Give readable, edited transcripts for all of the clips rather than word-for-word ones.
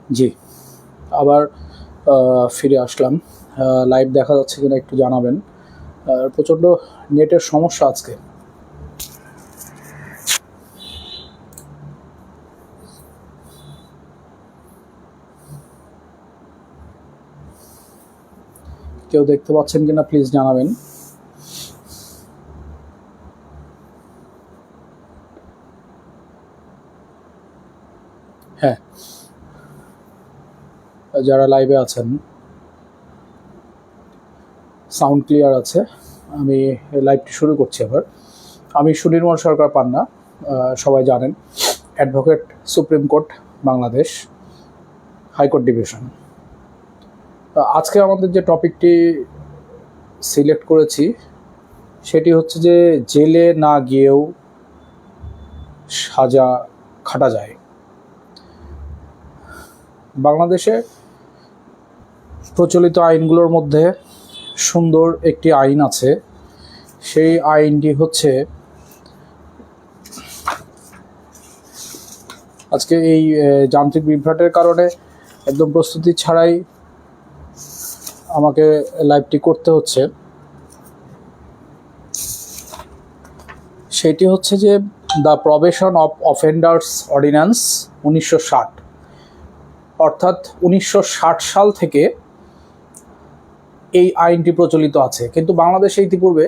জি, আবার ফিরে আসলাম। লাইভ দেখা যাচ্ছে কিনা একটু জানাবেন। প্রচণ্ড নেটের সমস্যা আজকে। কেউ দেখতে পাচ্ছেন কিনা প্লিজ জানাবেন। হ্যাঁ, যারা লাইভে আছেন সাউন্ড ক্লিয়ার আছে। আমি লাইভটি শুরু করছি আবার। আমি সুনির্মল সরকার পান্না, সবাই জানেন, advocate, supreme court Bangladesh, high court division. আজকে আমাদের যে টপিকটি সিলেক্ট করেছি সেটি হচ্ছে যে জেলে না গিয়েও সাজা খাটা যায়। বাংলাদেশে প্রচলিত আইনগুলোর মধ্যে সুন্দর একটি আইন আছে। সেই আইনটি হচ্ছে, আজকে এই যান্ত্রিক বিভ্রাটের কারণে একদম প্রস্তুতি ছাড়াই আমাকে লাইভটি করতে হচ্ছে। সেটি হচ্ছে যে the probation of offenders ordinance 1960, অর্থাৎ 1960 সাল থেকে এই আইনটি প্রচলিত আছে, কিন্তু বাংলাদেশে ইতিপূর্বে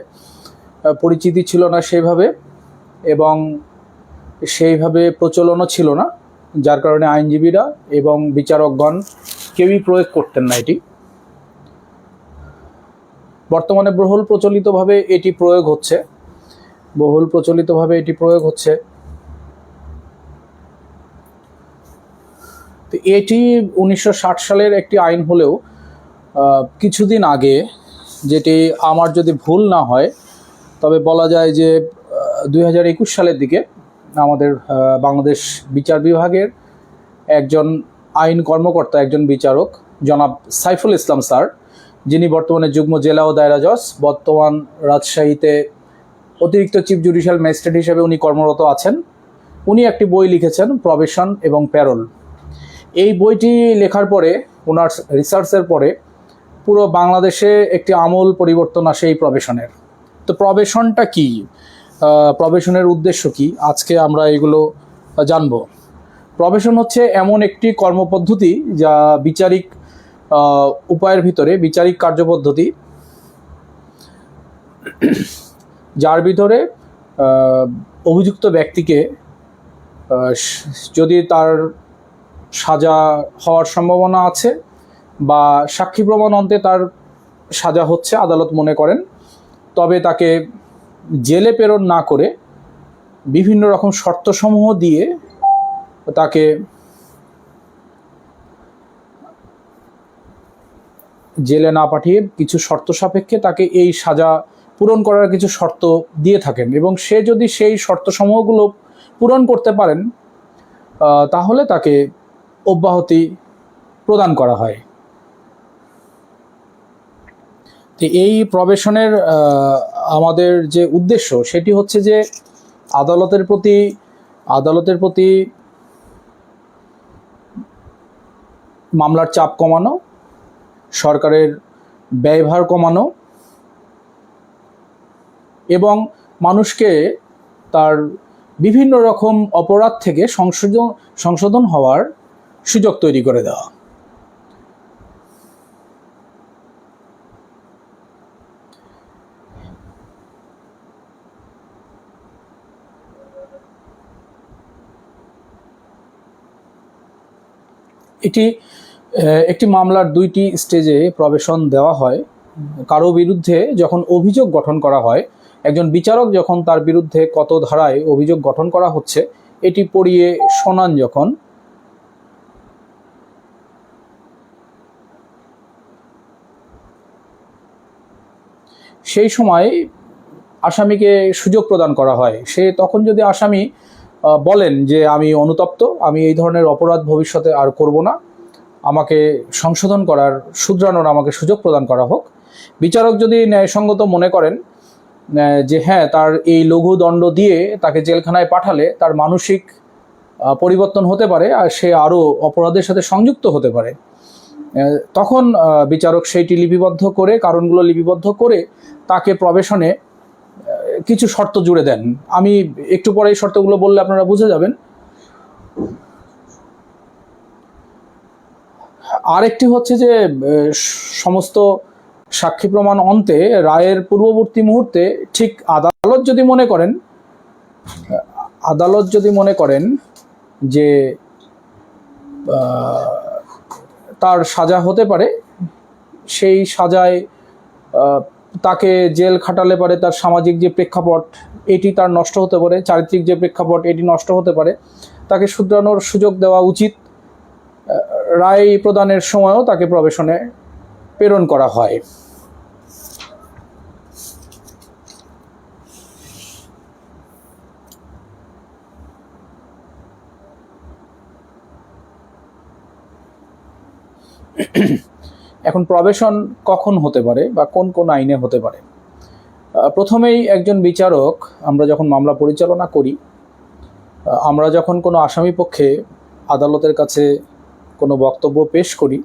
পরিচিতি ছিল না সেইভাবে, এবং সেইভাবে প্রচলনও ছিল না, যার কারণে আইনজীবীরা এবং বিচারকগণ কেউই প্রয়োগ করতেন না এটি। বর্তমানে বহুল প্রচলিতভাবে এটি প্রয়োগ হচ্ছে। তো এটি 1960 সালের একটি আইন হলেও কিছুদিন আগে, যেটি আমার যদি ভুল না হয় তবে বলা যায় যে 2021 সালের দিকে, আমাদের বাংলাদেশ বিচার বিভাগের একজন আইন কর্মকর্তা, একজন বিচারক, জনাব সাইফুল ইসলাম স্যার, যিনি বর্তমানে যুগ্ম জেলা ও দায়রা জজ, বর্তমান রাজশাহীতে অতিরিক্ত চিফ জুডিশিয়াল ম্যাজিস্ট্রেট হিসেবে উনি কর্মরত আছেন। উনি একটি বই লিখেছেন, প্রবেশন এবং প্যারোল। এই বইটি লেখার পরে, ওনার রিসার্চের পরে, পুরো বাংলাদেশে একটি আমূল পরিবর্তন আসে এই প্রবেশনের। তো প্রবেশনটা কি, প্রবেশনের উদ্দেশ্য কি, আজকে আমরা এগুলো জানব। প্রবেশন হচ্ছে এমন একটি কর্মপদ্ধতি যা বিচারিক উপায়ের ভিতরে, বিচারিক কার্যপদ্ধতি যার ভিতরে অভিযুক্ত ব্যক্তিকে, যদি তার সাজা হওয়ার সম্ভাবনা আছে বা সাক্ষী প্রমাণ অন্তে তার সাজা হচ্ছে আদালত মনে করেন, তবে তাকে জেলে প্রেরণ না করে বিভিন্ন রকম শর্তসমূহ দিয়ে তাকে জেলে না পাঠিয়ে কিছু শর্ত সাপেক্ষে তাকে এই সাজা পূরণ করার কিছু শর্ত দিয়ে থাকেন, এবং সে যদি সেই শর্তসমূহগুলো পূরণ করতে পারেন তাহলে তাকে অব্যাহতি প্রদান করা হয়। তো এই প্রবেশনের আমাদের যে উদ্দেশ্য সেটি হচ্ছে যে আদালতের প্রতি মামলার চাপ কমানো, সরকারের ব্যয়ভার কমানো, এবং মানুষকে তার বিভিন্ন রকম অপরাধ থেকে সংশোধন হওয়ার সুযোগ তৈরি করে দেওয়া। এটি একটি মামলার দুইটি স্টেজে প্রবেশন দেওয়া হয়। কারো বিরুদ্ধে যখন অভিযোগ গঠন করা হয়, একজন বিচারক যখন তার বিরুদ্ধে কত ধারায় অভিযোগ গঠন করা হচ্ছে এটি পড়িয়ে শোনান, যখন সেই সময় আসামিকে সুযোগ প্রদান করা হয়। সে তখন যদি আসামি বলেন যে আমি অনুতপ্ত, আমি এই ধরনের অপরাধ ভবিষ্যতে আর করব না, আমাকে সংশোধন করার, শুধরানোর আমাকে সুযোগ প্রদান করা হোক, বিচারক যদি ন্যায়সঙ্গত মনে করেন যে হ্যাঁ, তার এই লঘু দণ্ড দিয়ে তাকে জেলখানায় পাঠালে তার মানসিক পরিবর্তন হতে পারে আর সে আরও অপরাধের সাথে সংযুক্ত হতে পারে, তখন বিচারক সেইটি লিপিবদ্ধ করে, কারণগুলো লিপিবদ্ধ করে তাকে প্রবেশনে কিছু শর্ত জুড়ে দেন। আমি একটু পরে এই শর্তগুলো বললে আপনারা বুঝে যাবেন। আরেকটি হচ্ছে যে সমস্ত সাক্ষী প্রমাণ অন্তে রায়ের পূর্ববর্তী মুহূর্তে ঠিক আদালত যদি মনে করেন যে তার সাজা হতে পারে, সেই সাজায় তাকে জেল খাটালে পারে তার সামাজিক যে প্রেক্ষাপট এটি তার নষ্ট হতে পারে, চারিত্রিক যে প্রেক্ষাপট এটি নষ্ট হতে পারে, তাকে শুধরানোর সুযোগ দেওয়া উচিত। রায় প্রদানের সময়ও তাকে প্রবেশনে প্রেরণ করা হয়। এখন প্রবেশন কখন হতে পারে বা কোন কোন আইনে হতে পারে? প্রথমেই একজন বিচারক, আমরা যখন মামলা পরিচালনা করি, আমরা যখন কোনো আসামি পক্ষে আদালতের কাছে কোনো বক্তব্য পেশ করি,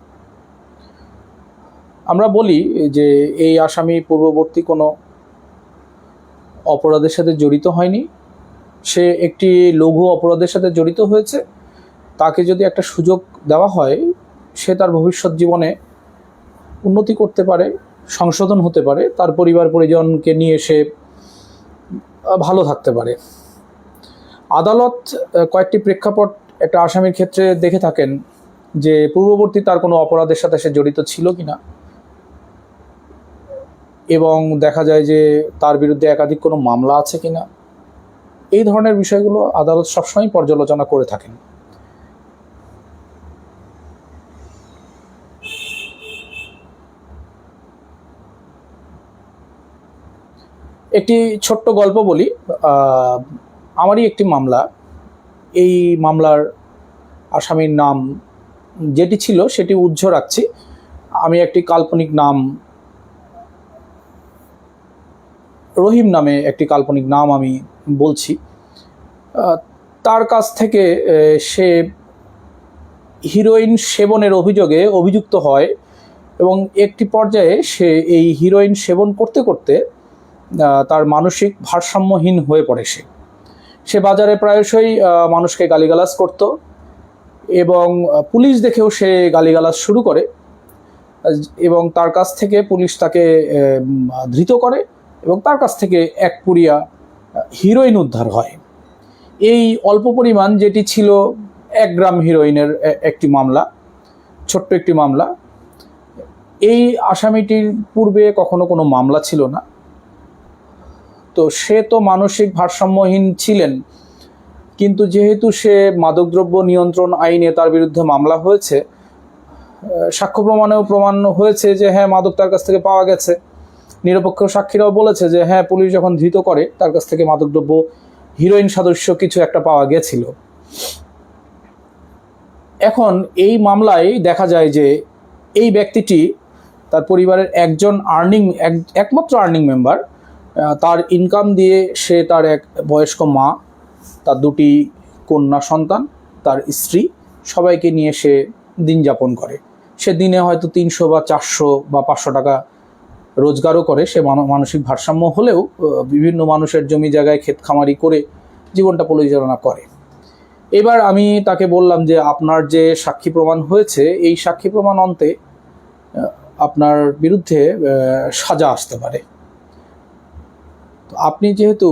আমরা বলি যে এই আসামি পূর্ববর্তী কোনো অপরাধের সাথে জড়িত হয়নি, সে একটি লঘু অপরাধের সাথে জড়িত হয়েছে। তাকে যদি একটা সুযোগ দেওয়া হয়, সে তার ভবিষ্যৎ জীবনে উন্নতি করতে পারে, সংশোধন হতে পারে, তার পরিবার পরিজনকে নিয়ে সে ভালো থাকতে পারে। আদালত কয়েকটি প্রেক্ষাপট একটা আসামির ক্ষেত্রে দেখে থাকেন যে পূর্ববর্তী তার কোনো অপরাধের সাথে সে জড়িত ছিল কিনা, এবং দেখা যায় যে তার বিরুদ্ধে একাধিক কোনো মামলা আছে কিনা। এই ধরনের বিষয়গুলো আদালত সবসময় পর্যালোচনা করে থাকেন। একটি ছোট্ট গল্প বলি। আমারই একটি মামলা, এই মামলার আসামির নাম যেটি ছিল সেটি উজ্জ্ব রাখছি। আমি একটি কাল্পনিক নাম, রহিম নামে একটি কাল্পনিক নাম আমি বলছি। তার কাছ থেকে সে হিরোইন সেবনের অভিযোগে অভিযুক্ত হয় এবং একটি পর্যায়ে সে এই হিরোইন সেবন করতে করতে তার মানসিক ভারসাম্যহীন হয়ে পড়ে। সে বাজারে প্রায়শই মানুষকে গালিগালাজ করত এবং পুলিশ দেখেও সে গালিগালাজ শুরু করে এবং তার কাছ থেকে পুলিশ তাকে ধৃত করে এবং তার কাছ থেকে এক পুরিয়া হিরোইন উদ্ধার হয়। এই অল্প পরিমাণ, যেটি ছিল 1 গ্রাম হিরোইনের একটি মামলা, ছোট্ট একটি মামলা। এই আসামিটির পূর্বে কখনো কোনো মামলা ছিল না, তো সে তো মানসিক ভারসাম্যহীন ছিলেন, কিন্তু যেহেতু সে মাদকদ্রব্য নিয়ন্ত্রণ আইনে তার বিরুদ্ধে মামলা হয়েছে, সাক্ষ্য প্রমাণেও প্রমাণ হয়েছে যে হ্যাঁ মাদক তার কাছ থেকে পাওয়া গেছে, নিরপেক্ষ সাক্ষীরাও বলেছে যে হ্যাঁ পুলিশ যখন ধৃত করে তার কাছ থেকে মাদকদ্রব্য হিরোইন সদস্য কিছু একটা পাওয়া গেছিল। এখন এই মামলায় দেখা যায় যে এই ব্যক্তিটি তার পরিবারের একমাত্র আর্নিং মেম্বার। তার ইনকাম দিয়ে সে তার এক বয়স্ক মা, তার 2টি কন্যা সন্তান, তার স্ত্রী, সবাইকে নিয়ে সে দিন যাপন করে। সে দিনে হয়তো 300 বা 400 বা 500 টাকা রোজগারও করে। সে মানসিক ভারসাম্য হলেও বিভিন্ন মানুষের জমি জায়গায় ক্ষেত খামারি করে জীবনটা পরিচালনা করে। এবার আমি তাকে বললাম যে আপনার যে সাক্ষী প্রমাণ হয়েছে, এই সাক্ষী প্রমাণ অন্তে আপনার বিরুদ্ধে সাজা আসতে পারে। তো আপনি যেহেতু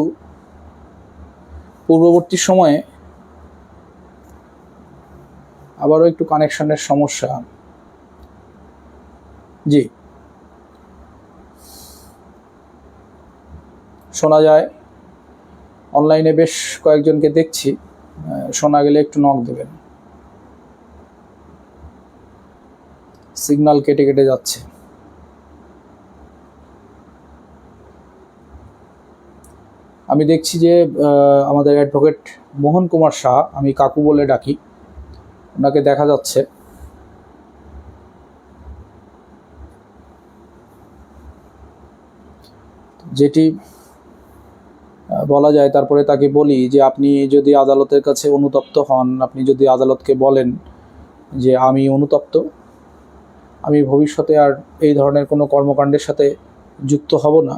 পূর্ববর্তী সময়ে, আবারও একটু কানেকশনের সমস্যা, জি শোনা যায়, অনলাইনে বেশ কয়েকজনকে দেখছি, শোনা গেলে একটু নক দেবেন। সিগন্যাল কেটে কেটে যাচ্ছে। আমি দেখছি যে আমাদের অ্যাডভোকেট মোহন কুমার শাহ, আমি কাকু বলে ডাকি, ওনাকে দেখা যাচ্ছে। যেটি বলা যায়, তারপরে তাকে বলি যে আপনি যদি আদালতের কাছে অনুতপ্ত হন, আপনি যদি আদালতকে বলেন যে আমি অনুতপ্ত, আমি ভবিষ্যতে আর এই ধরনের কোনো কর্মকাণ্ডের সাথে যুক্ত হব না,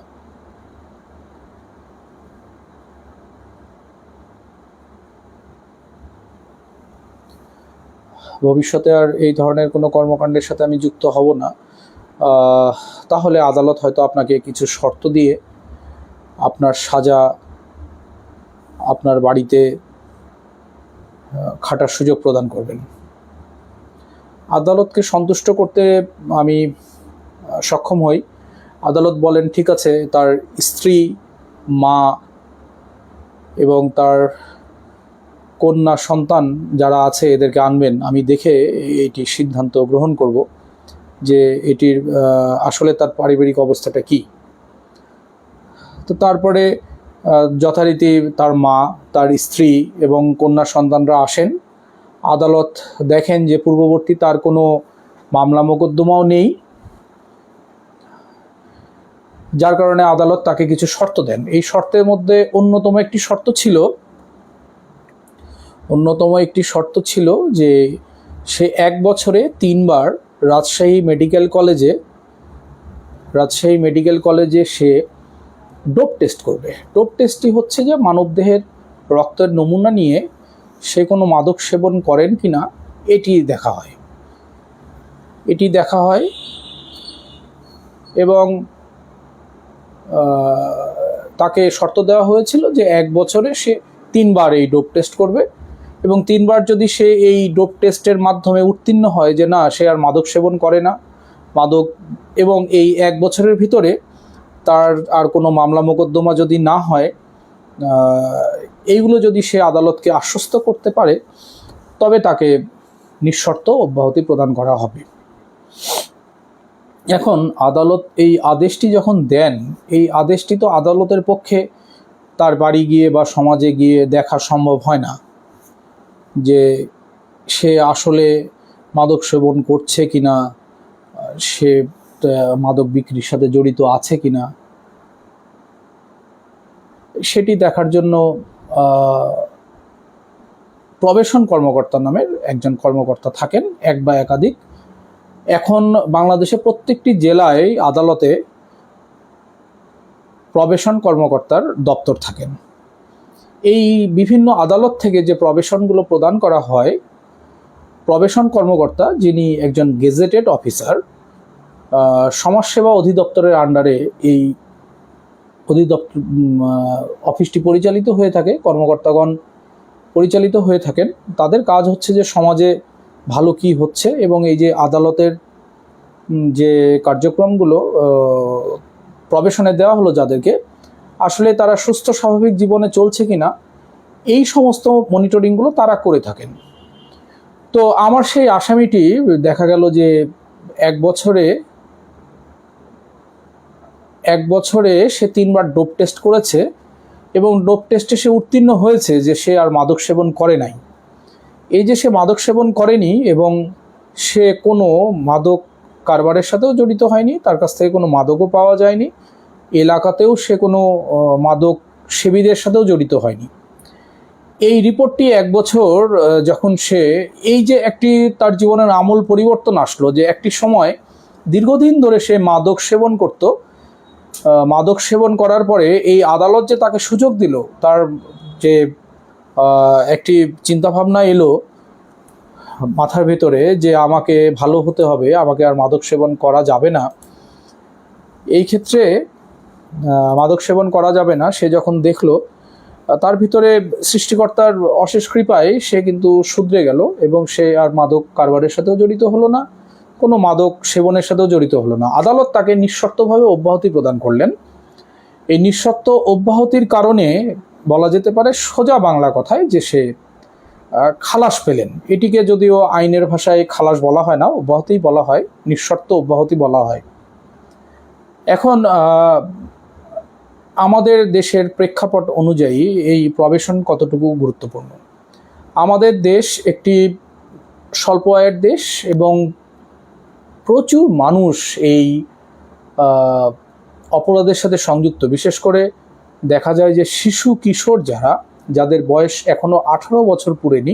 ভবিষ্যতে আর এই ধরনের কোনো কর্মকাণ্ডের সাথে আমি যুক্ত হব না, তাহলে আদালত হয়তো আপনাকে কিছু শর্ত দিয়ে আপনার সাজা আপনার বাড়িতে খাটার সুযোগ প্রদান করবেন। আদালতকে সন্তুষ্ট করতে আমি সক্ষম হই। আদালত বলেন ঠিক আছে, তার স্ত্রী, মা এবং তার কন্যা সন্তান যারা আছে এদেরকে আনবেন, আমি দেখে এটি সিদ্ধান্ত গ্রহণ করব যে এটির আসলে তার পারিবারিক অবস্থাটা কি। তো তারপরে যথারীতি তার মা, তার স্ত্রী এবং কন্যা সন্তানরা আসেন। আদালত দেখেন যে পূর্ববর্তী তার কোনো মামলা মোকদ্দমাও নেই, যার কারণে আদালত তাকে কিছু শর্ত দেন। এই শর্তের মধ্যে অন্যতম একটি শর্ত ছিল যে সে 1 বছরে 3 বার রাজশাহী মেডিকেল কলেজে সে ডোপ টেস্ট করবে। ডোপ টেস্টটি হচ্ছে যে মানবদেহের রক্তের নমুনা নিয়ে সে কোনো মাদক সেবন করেন কিনা এটি দেখা হয় এবং তাকে শর্ত দেওয়া হয়েছিল যে 1 বছরে সে 3 বার এই ডোপ টেস্ট করবে এবং 3 বার যদি সে এই ডোপ টেস্টের মাধ্যমে উত্তীর্ণ হয় যে না, সে আর মাদক সেবন করে না, এবং এই 1 বছরের ভিতরে তার আর কোনো মামলা মোকদ্দমা যদি না হয়, এইগুলো যদি সে আদালতকে আশ্বস্ত করতে পারে, তবে তাকে নিঃশর্ত অব্যাহতি প্রদান করা হবে। এখন আদালত এই আদেশটি যখন দেন, এই আদেশটি তো আদালতের পক্ষে তার বাড়ি গিয়ে বা সমাজে গিয়ে দেখা সম্ভব হয় না যে সে আসলে মাদক সেবন করছে কিনা, সে মাদক বিক্রির সাথে জড়িত আছে কিনা, সেটি দেখার জন্য প্রবেশন কর্মকর্তা নামের একজন কর্মকর্তা থাকেন, এক বা একাধিক। এখন বাংলাদেশে প্রত্যেকটি জেলায় আদালতে প্রবেশন কর্মকর্তার দপ্তর থাকেন। এই বিভিন্ন আদালত থেকে যে প্রবেশনগুলো প্রদান করা হয়, প্রবেশন কর্মকর্তা যিনি একজন গেজেটেড অফিসার, সমাজসেবা অধিদপ্তরের আন্ডারে এই অফিসটি পরিচালিত হয়ে থাকে, কর্মকর্তাগণ পরিচালিত হয়ে থাকেন। তাদের কাজ হচ্ছে যে সমাজে ভালো কি হচ্ছে এবং এই যে আদালতের যে কার্যক্রমগুলো প্রবেশনে দেওয়া হলো যাদেরকে, আসলে তারা সুস্থ স্বাভাবিক জীবনে চলছে কিনা, এই সমস্ত মনিটরিংগুলো তারা করে থাকেন। তো আমার সেই আসামিটি দেখা গেল যে 1 বছরে সে 3 বার ডোপ টেস্ট করেছে এবং ডোপ টেস্টে সে উত্তীর্ণ হয়েছে যে সে আর মাদক সেবন করে নাই। এই যে সে মাদক সেবন করেনি এবং সে কোনো মাদক কারবারের সাথেও জড়িত হয়নি, তার কাছ থেকে কোনো মাদকও পাওয়া যায়নি, এলাকাতেও সে কোনো মাদক সেবীদের সাথেও জড়িত হয়নি। এই রিপোর্টটি 1 বছর যখন সে এই যে একটি তার জীবনের আমূল পরিবর্তন আসলো, যে একটি সময় দীর্ঘদিন ধরে সে মাদক সেবন করত, মাদক সেবন করার পরে এই আদালত যে তাকে সুযোগ দিল, তার যে একটি চিন্তাভাবনা এলো মাথার ভেতরে যে আমাকে ভালো হতে হবে, আমাকে আর মাদক সেবন করা যাবে না, এই ক্ষেত্রে মাদক সেবন করা যাবে না। সে যখন দেখলো, তার ভিতরে সৃষ্টিকর্তার অশেষ কৃপায় সে কিন্তু শুধরে গেল এবং সে আর মাদক কারবারের সাথেও জড়িত হলো না, কোনো মাদক সেবনের সাথেও জড়িত হলো না। আদালত তাকে নিঃশর্তভাবে অব্যাহতি প্রদান করলেন। এই নিঃশর্ত অব্যাহতির কারণে বলা যেতে পারে সোজা বাংলা কথায় যে সে খালাস পেলেন। এটিকে যদিও আইনের ভাষায় খালাস বলা হয় না, অব্যাহতিই বলা হয়, নিঃশর্ত অব্যাহতি বলা হয়। এখন আমাদের দেশের প্রেক্ষাপট অনুযায়ী এই প্রবেশন কতটুকু গুরুত্বপূর্ণ। আমাদের দেশ একটি স্বল্প আয়ের দেশ এবং প্রচুর মানুষ এই অপরাধের সাথে সংযুক্ত। বিশেষ করে দেখা যায় যে শিশু কিশোর যাদের বয়স এখনো 18 বছর পুরেনি,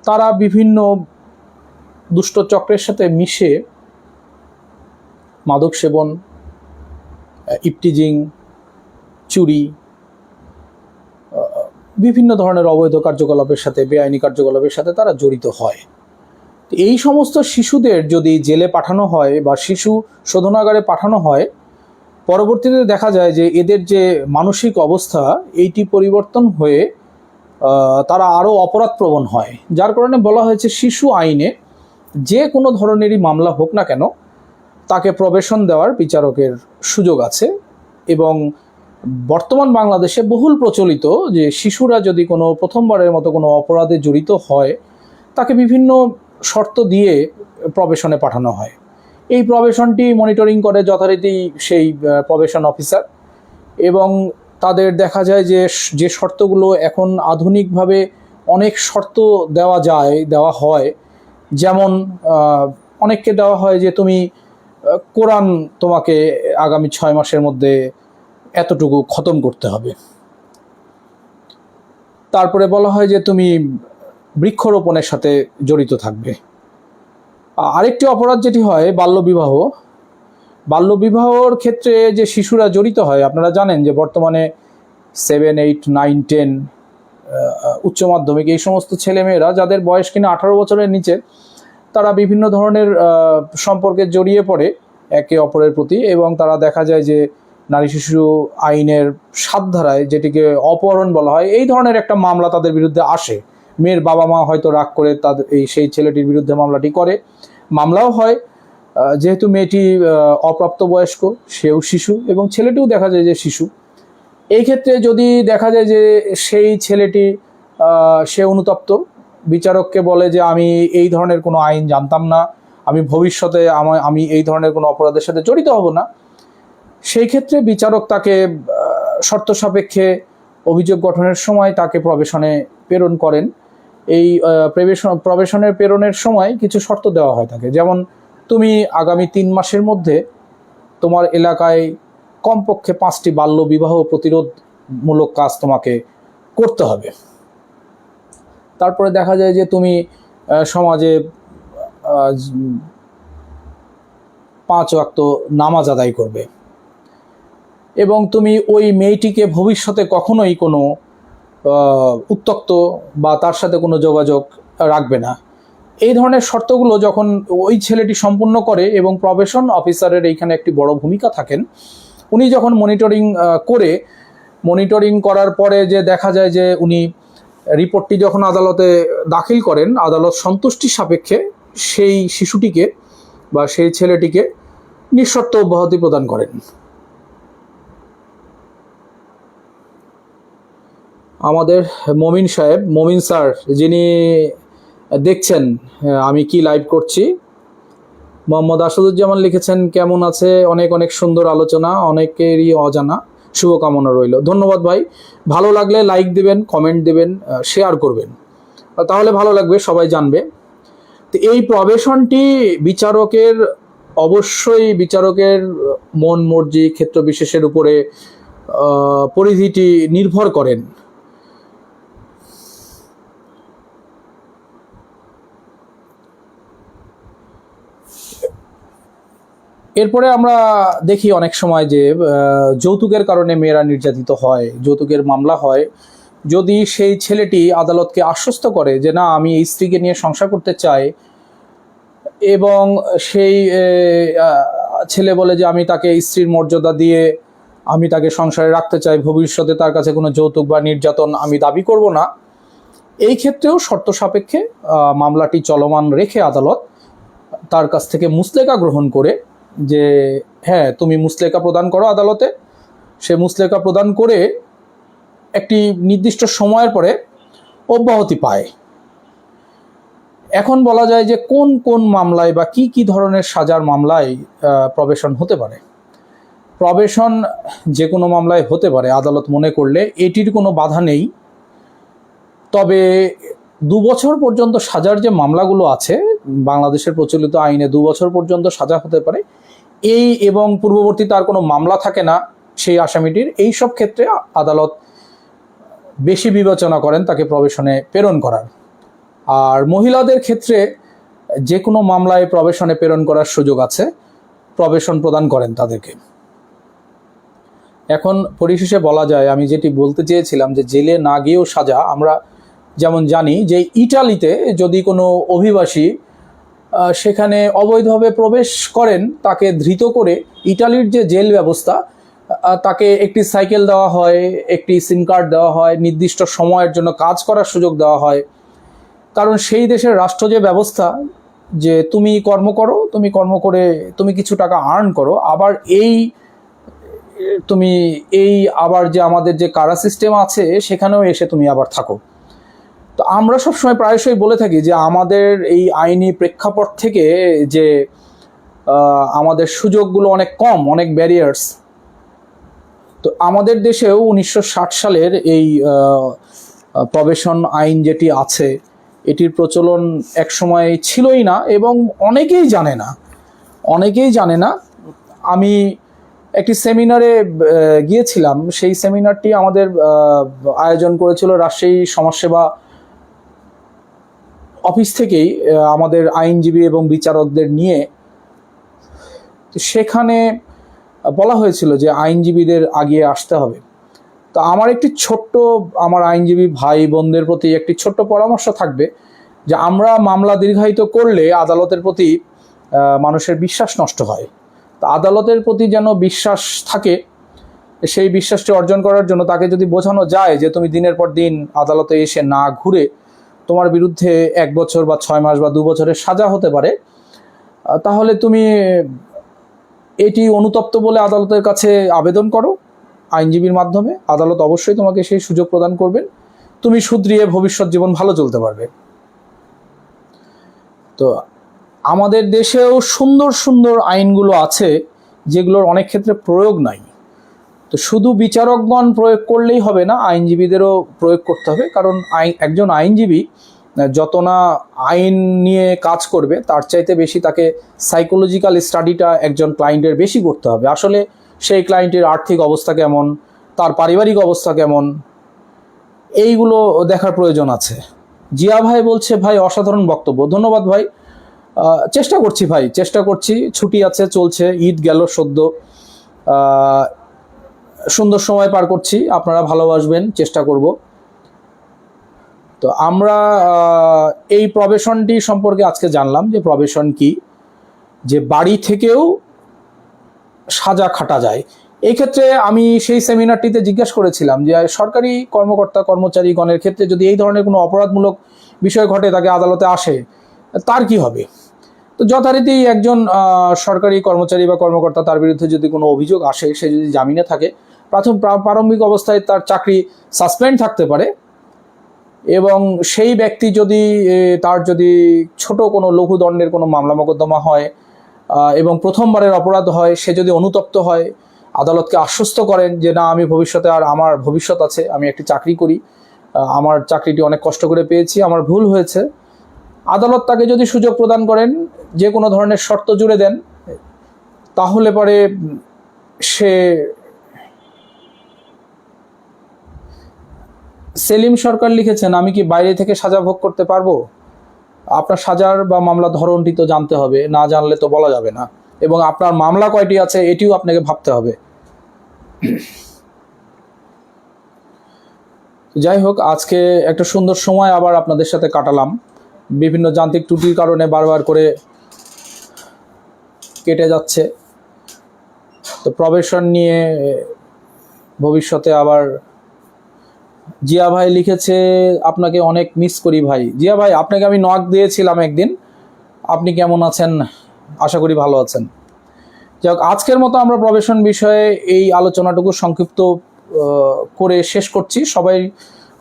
তারা বিভিন্ন দুষ্ট চক্রের সাথে মিশে মাদক সেবন, ইপটিজিং, চুরি, বিভিন্ন ধরনের অবৈধ কার্যকলাপের সাথে, বেআইনি কার্যকলাপের সাথে তারা জড়িত হয়। এই সমস্ত শিশুদের যদি জেলে পাঠানো হয় বা শিশু শোধনাগারে পাঠানো হয়, পরবর্তীতে দেখা যায় যে এদের যে মানসিক অবস্থা এইটি পরিবর্তন হয়ে তারা আরও অপরাধপ্রবণ হয়। যার কারণে বলা হয়েছে শিশু আইনে যে কোনো ধরনেরই মামলা হোক না কেন তাকে প্রবেশন দেওয়ার বিচারকের সুযোগ আছে। এবং বর্তমান বাংলাদেশে বহুল প্রচলিত যে শিশুরা যদি কোনো প্রথমবারের মতো কোনো অপরাধে জড়িত হয়, তাকে বিভিন্ন শর্ত দিয়ে প্রবেশনে পাঠানো হয়। এই প্রবেশনটি মনিটরিং করে যথারীতি সেই প্রবেশন অফিসার, এবং তাদের দেখা যায় যে যে শর্তগুলো এখন আধুনিকভাবে অনেক শর্ত দেওয়া হয়, যেমন অনেককে দেওয়া হয় যে তুমি কোরআন তোমাকে আগামী 6 মাসের মধ্যে এতটুকু খতম করতে হবে। তারপরে বলা হয় যে তুমি বৃক্ষরোপণের সাথে জড়িত থাকবে। আরেকটি অপরাধ যেটি হয় বাল্যবিবাহর ক্ষেত্রে যে শিশুরা জড়িত হয়, আপনারা জানেন যে বর্তমানে 7, 8, 9, 10 উচ্চ মাধ্যমিক এই সমস্ত ছেলেমেয়েরা যাদের বয়স কিনা 18 বছরের নিচে, তারা বিভিন্ন ধরনের সম্পর্কে জড়িয়ে পড়ে একে অপরের প্রতি, এবং তারা দেখা যায় যে নারী শিশু আইনের 7 ধারায়, যেটিকে অপহরণ বলা হয়, এই ধরনের একটা মামলা তাদের বিরুদ্ধে আসে। মেয়ের বাবা মা হয়তো রাগ করে তাদের সেই ছেলেটির বিরুদ্ধে মামলাটি করে, মামলাও হয়। যেহেতু মেয়েটি অপ্রাপ্তবয়স্ক, সেও শিশু, এবং ছেলেটিও দেখা যায় যে শিশু। এই ক্ষেত্রে যদি দেখা যায় যে সেই ছেলেটি সে অনুতপ্ত, বিচারককে বলে যে আমি এই ধরনের কোনো আইন জানতাম না, আমি ভবিষ্যতে আমি এই ধরনের কোনো অপরাধের সাথে জড়িত হব না, সেই ক্ষেত্রে বিচারক তাকে শর্ত সাপেক্ষে অভিযোগ গঠনের সময় তাকে প্রবেশনে প্রেরণ করেন। এই প্রবেশনের প্রেরণের সময় কিছু শর্ত দেওয়া হয় তাকে, যেমন তুমি আগামী 3 মাসের মধ্যে তোমার এলাকায় কমপক্ষে 5টি বাল্য বিবাহ প্রতিরোধমূলক কাজ তোমাকে করতে হবে। তারপরে দেখা যায় যে তুমি সমাজে 5 ওয়াক্ত নামাজ আদায় করবে, এবং তুমি ওই মেয়েটিকে ভবিষ্যতে কখনোই কোনো উত্ত্যক্ত বা তার সাথে কোনো যোগাযোগ রাখবে না। এই ধরনের শর্তগুলো যখন ওই ছেলেটি সম্পূর্ণ করে, এবং প্রবেশন অফিসারের এইখানে একটি বড় ভূমিকা থাকেন, উনি যখন মনিটরিং করার পরে যে দেখা যায় যে উনি রিপোর্টটি যখন আদালতে দাখিল করেন, আদালত সন্তুষ্টি সাপেক্ষে সেই শিশুটিকে বা সেই ছেলেটিকে নিঃশর্ত অব্যাহতি প্রদান করেন। আমাদের মমিন স্যার যিনি দেখছেন আমি কি লাইভ করছি, মোহাম্মদ আসাদুজ্জামান লিখেছেন, কেমন আছে? অনেক অনেক সুন্দর আলোচনা, অনেকেরই অজানা, শুভকামনা রইল। ধন্যবাদ ভাই। ভালো লাগলে লাইক দিবেন, কমেন্ট দিবেন, শেয়ার করবেন, তাহলে ভালো লাগবে, সবাই জানবে। তো এই প্রবেশনটি অবশ্যই বিচারকের মন মর্জি, ক্ষেত্র বিশেষের উপরে পরিধিটি নির্ভর করেন। এরপরে আমরা দেখি অনেক সময় যে যৌতুকের কারণে মেয়েরা নির্যাতিত হয়, যৌতুকের মামলা হয়। যদি সেই ছেলেটি আদালতকে আশ্বস্ত করে যে না, আমি এই স্ত্রীকে নিয়ে সংসার করতে চাই, এবং সেই ছেলে বলে যে আমি তাকে স্ত্রীর মর্যাদা দিয়ে আমি তাকে সংসারে রাখতে চাই, ভবিষ্যতে তার কাছে কোনো যৌতুক বা নির্যাতন আমি দাবি করব না, এই ক্ষেত্রেও শর্ত সাপেক্ষে মামলাটি চলমান রেখে আদালত তার কাছ থেকে মুসলেকা গ্রহণ করে যে হ্যাঁ তুমি মুসলেকা প্রদান করো আদালতে, সে মুসলেকা প্রদান করে একটি নির্দিষ্ট সময়ের পরে অব্যাহতি পায়। এখন বলা যায় যে কোন কোন মামলায় বা কি কি ধরনের সাজার মামলায় প্রবেশন হতে পারে। প্রবেশন যে কোনো মামলায় হতে পারে আদালত মনে করলে, এটির কোনো বাধা নেই। তবে 2 বছর পর্যন্ত সাজার যে মামলাগুলো আছে বাংলাদেশের প্রচলিত আইনে 2 বছর পর্যন্ত সাজা হতে পারে, এবং পূর্ববর্তী তার কোনো মামলা থাকে না, সেই আসামিটির, এই সব ক্ষেত্রে আদালত বেশি বিবেচনা করেন তাকে প্রবেশনে প্রেরণ করার। আর মহিলাদের ক্ষেত্রে যে কোনো মামলায় প্রবেশনে প্রেরণ করার সুযোগ আছে, প্রবেশন প্রদান করেন তাদেরকে। এখন পরিশেষে বলা যায়, আমি যেটি বলতে চেয়েছিলাম যে জেলে না গিয়েও সাজা, আমরা যেমন জানি যে ইটালিতে যদি কোনো অভিবাসী সেখানে অবৈধভাবে প্রবেশ করেন, তাকে ধৃত করে ইটালির যে জেল ব্যবস্থা, তাকে একটি সাইকেল দেওয়া হয়, একটি সিম কার্ড দেওয়া হয়, নির্দিষ্ট সময়ের জন্য কাজ করার সুযোগ দেওয়া হয়। কারণ সেই দেশের রাষ্ট্র যে ব্যবস্থা যে তুমি কর্ম করো, তুমি কর্ম করে তুমি কিছু টাকা আর্ন করো, আবার আবার যে আমাদের যে কারা সিস্টেম আছে সেখানেও এসে তুমি আবার থাকো। তো আমরা সবসময় প্রায়শই বলে থাকি যে আমাদের এই আইনি প্রেক্ষাপট থেকে যে আমাদের সুযোগগুলো অনেক কম, অনেক ব্যারিয়ার্স। তো আমাদের দেশেও 1960 সালের এই প্রবেশন আইন যেটি আছে, এটির প্রচলন একসময় ছিলই না এবং অনেকেই জানে না। আমি একটি সেমিনারে গিয়েছিলাম, সেই সেমিনারটি আমাদের আয়োজন করেছিল রাজশাহী সমাজসেবা অফিস থেকেই, আমাদের আইনজীবী এবং বিচারকদের নিয়ে। সেখানে বলা হয়েছিল যে আইনজীবীদের আগিয়ে আসতে হবে। তো আমার আইনজীবী ভাই বোনদের প্রতি একটি ছোট্ট পরামর্শ থাকবে যে আমরা মামলা দীর্ঘায়িত করলে আদালতের প্রতি মানুষের বিশ্বাস নষ্ট হয়। তো আদালতের প্রতি যেন বিশ্বাস থাকে, সেই বিশ্বাসটি অর্জন করার জন্য তাকে যদি বোঝানো যায় যে তুমি দিনের পর দিন আদালতে এসে না ঘুরে তোমার বিরুদ্ধে 1 বছর বা 6 মাস বা 2 বছরের সাজা হতে পারে, তাহলে তুমি এটি অনুতপ্ত বলে আদালতের কাছে আবেদন করো আইনজীবীর মাধ্যমে। আদালত অবশ্যই তোমাকে সেই সুযোগ প্রদান করবেন, তুমি শুধরিয়ে ভবিষ্যৎ জীবন ভালো চলতে পারবে। তো আমাদের দেশেও সুন্দর সুন্দর আইনগুলো আছে যেগুলোর অনেক ক্ষেত্রে প্রয়োগ নাই। তো শুধু বিচারকগণ প্রয়োগ করলেই হবে না, আইনজীবীদেরও প্রয়োগ করতে হবে। কারণ একজন আইনজীবী যত না আইন নিয়ে কাজ করবে, তার চাইতে বেশি তাকে সাইকোলজিক্যাল স্টাডিটা একজন ক্লায়েন্টের বেশি করতে হবে। আসলে সেই ক্লায়েন্টের আর্থিক অবস্থা কেমন, তার পারিবারিক অবস্থা কেমন, এইগুলো দেখার প্রয়োজন আছে। জিয়া ভাই বলছে, ভাই অসাধারণ বক্তব্য। ধন্যবাদ ভাই। চেষ্টা করছি, ছুটি আছে, চলছে, ঈদ গেল সদ্য, সুন্দর সময় পার করছি, আপনারা ভালোবাসবেন, চেষ্টা করব। তো আমরা এই প্রবেশনটি সম্পর্কে আজকে জানলাম যে প্রবেশন কি, যে বাড়ি থেকেও সাজা খাটা যায়। এই ক্ষেত্রে আমি সেই সেমিনারটিতে জিজ্ঞাসা করেছিলাম যে সরকারি কর্মকর্তা কর্মচারীগণের ক্ষেত্রে যদি এই ধরনের কোনো অপরাধমূলক বিষয় ঘটে, তাকে আদালতে আসে, তার কি হবে? তো যথারীতি একজন সরকারি কর্মচারী বা কর্মকর্তা, তার বিরুদ্ধে যদি কোনো অভিযোগ আসে, সে যদি জামিনে থাকে, প্রারম্ভিক অবস্থায় তার চাকরি সাসপেন্ড থাকতে পারে। এবং সেই ব্যক্তি তার যদি ছোট কোনো লঘু দণ্ডের কোনো মামলা মোকদ্দমা হয় এবং প্রথমবারের অপরাধ হয়, সে যদি অনুতপ্ত হয়, আদালতকে আশ্বস্ত করেন যে না, আমি ভবিষ্যতে আমার ভবিষ্যৎ আছে, আমি একটি চাকরি করি, আমার চাকরিটি অনেক কষ্ট করে পেয়েছি, আমার ভুল হয়েছে, আদালত তাকে যদি সুযোগ প্রদান করেন, যে কোনো ধরনের শর্ত জুড়ে দেন, তাহলে পরে সেলিম সরকার লিখেছেন, আমি কি বাইরে থেকে সাজা ভোগ করতে পারবো? আপনার সাজার বা মামলা ধরনটি তো জানতে হবে, না জানলে তো বলা যাবে না। এবং আপনার মামলা কয়টি আছে এটিও আপনাকে ভাবতে হবে। যাই হোক, আজকে একটা সুন্দর সময় আবার আপনাদের সাথে কাটালাম। বিভিন্ন যান্ত্রিক ত্রুটির কারণে বারবার করে কেটে যাচ্ছে। তো প্রবেশন নিয়ে ভবিষ্যতে আবার জিয়া ভাই লিখেছে, আপনাকে অনেক মিস করি ভাই। জিয়া ভাই, আপনাকে আমি নক দিয়েছিলাম একদিন, আপনি কেমন আছেন? আশা করি ভালো আছেন। যাই হোক, আজকের মতো আমরা প্রবেশন বিষয়ে এই আলোচনাটুকু সংক্ষিপ্ত করে শেষ করছি। সবাই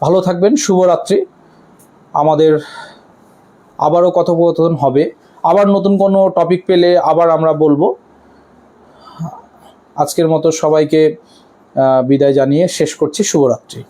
ভালো থাকবেন, শুভরাত্রি। আমাদের আবারও কথোপকথন হবে, আবার নতুন কোনো টপিক পেলে আবার আমরা বলবো। আজকের মতো সবাইকে বিদায় জানিয়ে শেষ করছি। শুভরাত্রি।